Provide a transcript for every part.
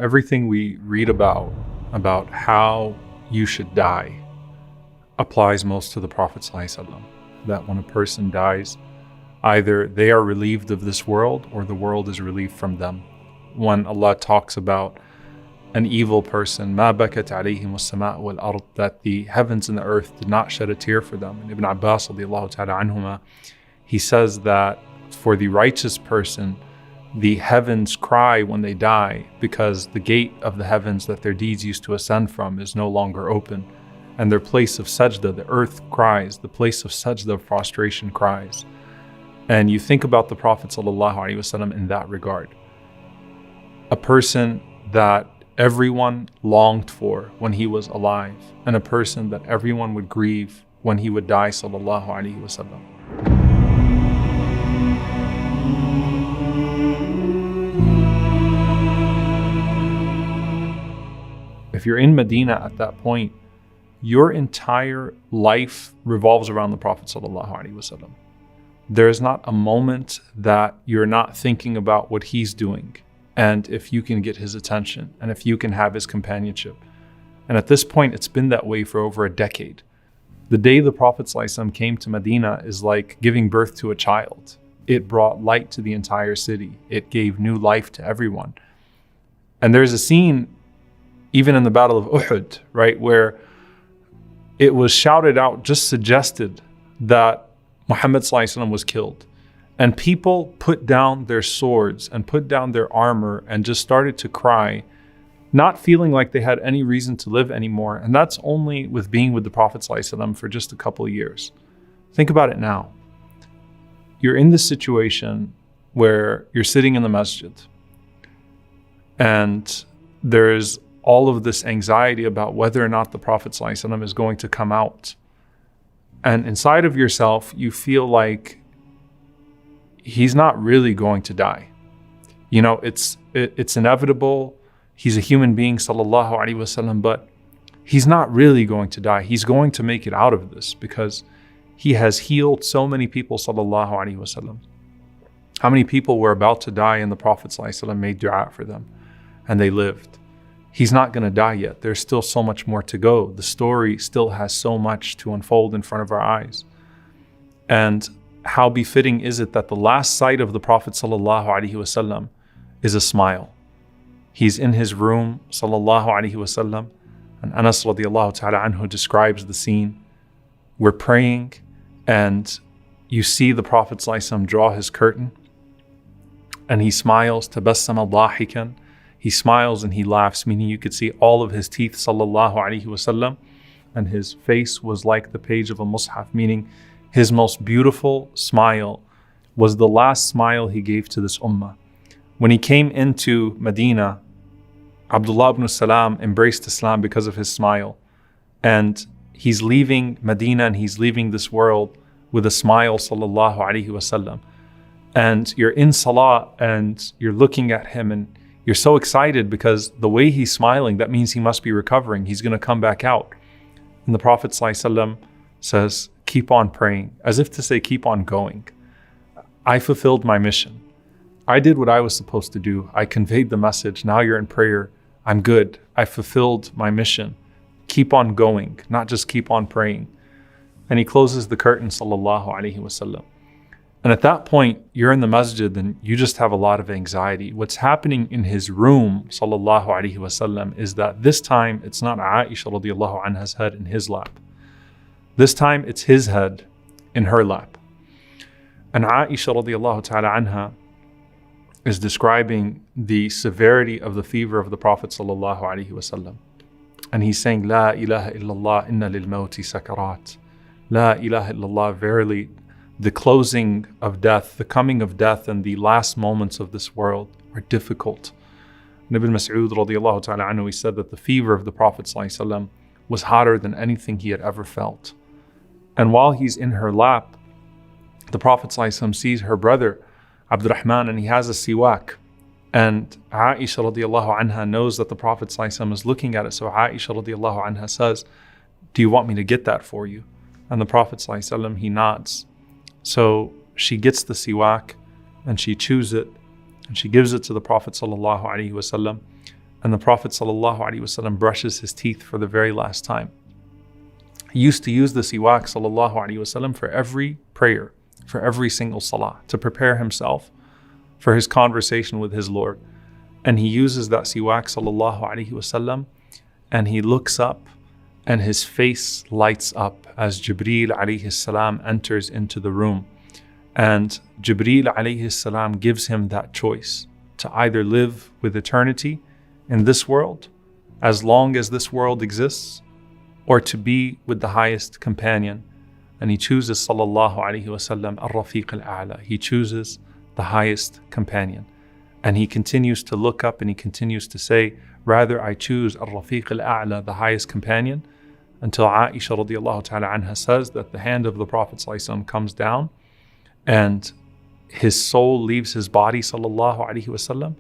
Everything we read about how you should die applies most to the Prophet ﷺ. That when a person dies, either they are relieved of this world or the world is relieved from them. When Allah talks about an evil person, مَا بَكَتْ عَلَيْهِمُ السَّمَاءُ وَالْأَرْضِ, that the heavens and the earth did not shed a tear for them. And Ibn Abbas radiallahu ta'ala anhuma, he says that for the righteous person, the heavens cry when they die because the gate of the heavens that their deeds used to ascend from is no longer open. And their place of sajda, the earth cries, the place of sajda, of prostration cries. And you think about the Prophet ﷺ in that regard. A person that everyone longed for when he was alive, and a person that everyone would grieve when he would die, sallallahu alaihi wasallam. If you're in Medina at that point, your entire life revolves around the Prophet sallallahu alaihi wasallam. There is not a moment that you're not thinking about what he's doing, and if you can get his attention, and if you can have his companionship. And at this point, it's been that way for over a decade. The day the Prophet ﷺ came to Medina is like giving birth to a child. It brought light to the entire city. It gave new life to everyone. And there's a scene, even in the Battle of Uhud, right, where it was shouted out, just suggested that Muhammad ﷺ was killed. And people put down their swords and put down their armor and just started to cry, not feeling like they had any reason to live anymore. And that's only with being with the Prophet ﷺ for just a couple of years. Think about it now. You're in this situation where you're sitting in the masjid and there's all of this anxiety about whether or not the Prophet ﷺ is going to come out. And inside of yourself, you feel like he's not really going to die. You know, it's inevitable. He's a human being, sallallahu alaihi wasallam, but he's not really going to die. He's going to make it out of this because he has healed so many people, sallallahu alaihi wasallam. How many people were about to die and the Prophet sallallahu alaihi wasallam made dua for them and they lived? He's not going to die yet. There's still so much more to go. The story still has so much to unfold in front of our eyes. And how befitting is it that the last sight of the Prophet sallallahu alaihi wasallam is a smile. He's in his room, sallallahu alaihi wasallam, and Anas radiallahu ta'ala anhu describes the scene. We're praying and you see the Prophet sallallahu alaihi wasallam draw his curtain and he smiles, tabassama dahikan. He smiles and he laughs, meaning you could see all of his teeth, sallallahu alaihi wasallam, and his face was like the page of a mushaf, meaning his most beautiful smile was the last smile he gave to this ummah. When he came into Medina, Abdullah ibn Salam embraced Islam because of his smile. And he's leaving Medina and he's leaving this world with a smile, sallallahu alaihi wasallam. And you're in salah and you're looking at him and you're so excited because the way he's smiling, that means he must be recovering. He's going to come back out. And the Prophet ﷺ says, keep on praying, as if to say, keep on going. I fulfilled my mission. I did what I was supposed to do. I conveyed the message. Now you're in prayer. I'm good. I fulfilled my mission. Keep on going, not just keep on praying. And he closes the curtain, sallallahu alaihi wasallam. And at that point, you're in the masjid and you just have a lot of anxiety. What's happening in his room, sallallahu alaihi wasallam, is that this time it's not Aisha radiallahu anha's head in his lap. This time it's his head in her lap. And Aisha radiallahu ta'ala anha is describing the severity of the fever of the Prophet sallallahu alaihi wasallam. And he's saying, La ilaha illallah, inna lil mawti sakarat. La ilaha illallah, verily, the closing of death, the coming of death, and the last moments of this world are difficult. And Ibn Mas'ud radiallahu ta'ala anhu, he said that the fever of the Prophet sallallahu alaihi wasallam was hotter than anything he had ever felt. And while he's in her lap, the Prophet sallallahu alaihi wasallam sees her brother, Abdurrahman, and he has a siwak. And Aisha radiallahu anha knows that the Prophet sallallahu alaihi wasallam is looking at it. So Aisha radiallahu anha says, do you want me to get that for you? And the Prophet sallallahu alaihi wasallam, he nods. So she gets the siwak and she chews it and she gives it to the Prophet sallallahu alaihi wasallam. and the Prophet ﷺ brushes his teeth for the very last time. He used to use the siwak ﷺ for every prayer, for every single salah, to prepare himself for his conversation with his Lord. And he uses that siwak ﷺ, and he looks up and his face lights up as Jibreel alayhi salam enters into the room. And Jibreel alayhi salam gives him that choice to either live with eternity in this world, as long as this world exists, or to be with the highest companion. And he chooses sallallahu alayhi wasallam ar-rafiq al-a'la. He chooses the highest companion. And he continues to look up and he continues to say, rather I choose ar-rafiq al-a'la, the highest companion, until Aisha radiallahu ta'ala anha says that the hand of the Prophet ﷺ comes down and his soul leaves his body sallallahu alayhi wasallam.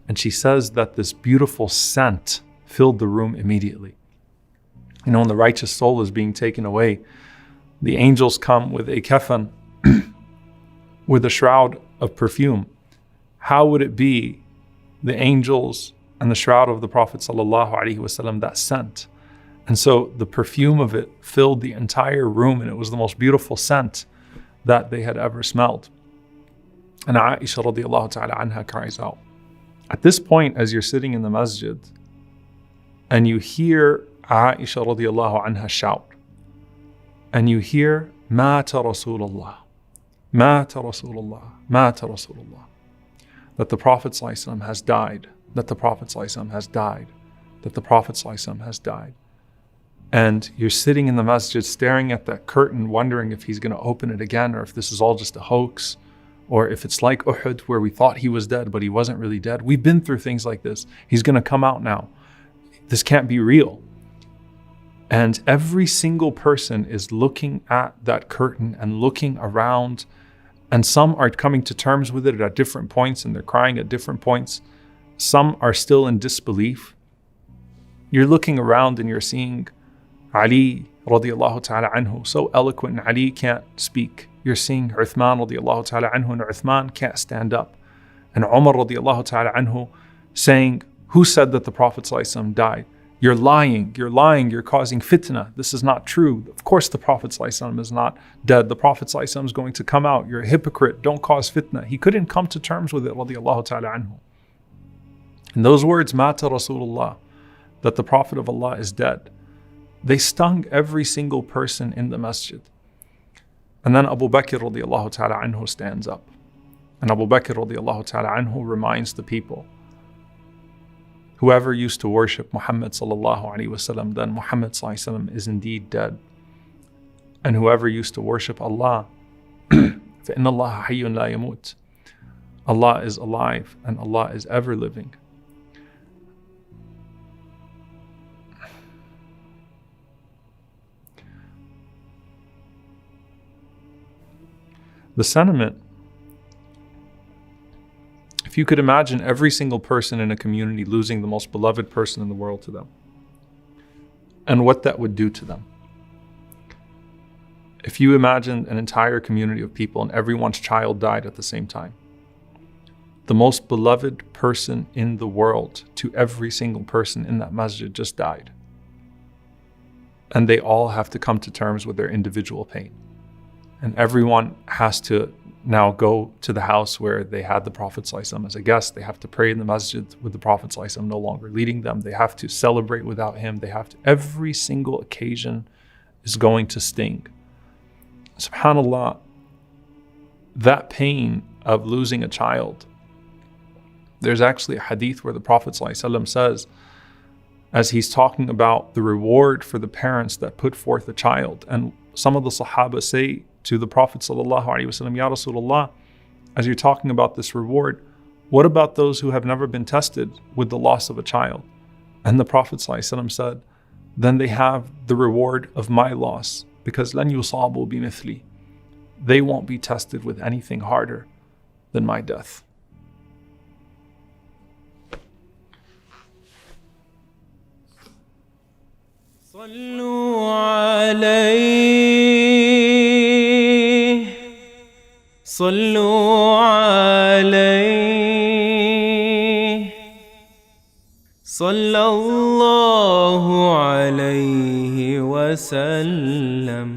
And she says that this beautiful scent filled the room immediately. You know, when the righteous soul is being taken away, the angels come with a kafan, with a shroud of perfume. How would it be the angels and the shroud of the Prophet sallallahu alaihi wasallam, that scent? And so the perfume of it filled the entire room, and it was the most beautiful scent that they had ever smelled. And Aisha radiallahu ta'ala anha cries out. At this point, as you're sitting in the masjid and you hear Aisha radiallahu anha shout, and you hear Mata Rasulullah, Mata Rasulullah, Mata Rasulullah, that the Prophet ﷺ has died, that the Prophet ﷺ has died, that the Prophet ﷺ has died. And you're sitting in the masjid staring at that curtain, wondering if he's going to open it again, or if this is all just a hoax, or if it's like Uhud where we thought he was dead, but he wasn't really dead. We've been through things like this. He's going to come out now. This can't be real. And every single person is looking at that curtain and looking around, and some are coming to terms with it at different points, and they're crying at different points. Some are still in disbelief. You're looking around and you're seeing Ali radiallahu ta'ala anhu, so eloquent, and Ali can't speak. You're seeing Uthman radiallahu ta'ala anhu, and Uthman can't stand up. And Umar radiallahu ta'ala anhu saying, who said that the Prophet ﷺ died? You're lying, you're causing fitna. This is not true. Of course the Prophet ﷺ is not dead. The Prophet ﷺ is going to come out. You're a hypocrite, don't cause fitna. He couldn't come to terms with it radiallahu ta'ala anhu. And those words, Mata Rasulullah, that the Prophet of Allah is dead, they stung every single person in the masjid. And then Abu Bakr radiallahu ta'ala anhu stands up. And Abu Bakr radiallahu ta'ala anhu reminds the people, whoever used to worship Muhammad sallallahu alaihi wasallam, then Muhammad sallallahu alaihi wasallam is indeed dead. And whoever used to worship Allah, فَإِنَّ اللَّهَ حَيٌّ لَا يَمُوتُ, Allah is alive and Allah is ever living. The sentiment, if you could imagine every single person in a community losing the most beloved person in the world to them, and what that would do to them. If you imagine an entire community of people and everyone's child died at the same time, the most beloved person in the world to every single person in that masjid just died. And they all have to come to terms with their individual pain. And everyone has to now go to the house where they had the Prophet ﷺ as a guest. They have to pray in the masjid with the Prophet ﷺ no longer leading them. They have to celebrate without him. Every single occasion is going to sting. SubhanAllah, that pain of losing a child. There's actually a hadith where the Prophet ﷺ says, as he's talking about the reward for the parents that put forth a child, and some of the Sahaba say to the Prophet ﷺ, Ya Rasulullah, as you're talking about this reward, what about those who have never been tested with the loss of a child? And the Prophet ﷺ said, then they have the reward of my loss, because لَن يُصَابُوا بِمِثْلِي, they won't be tested with anything harder than my death. صلوا عليه صلوا عليه صلى الله عليه وسلم.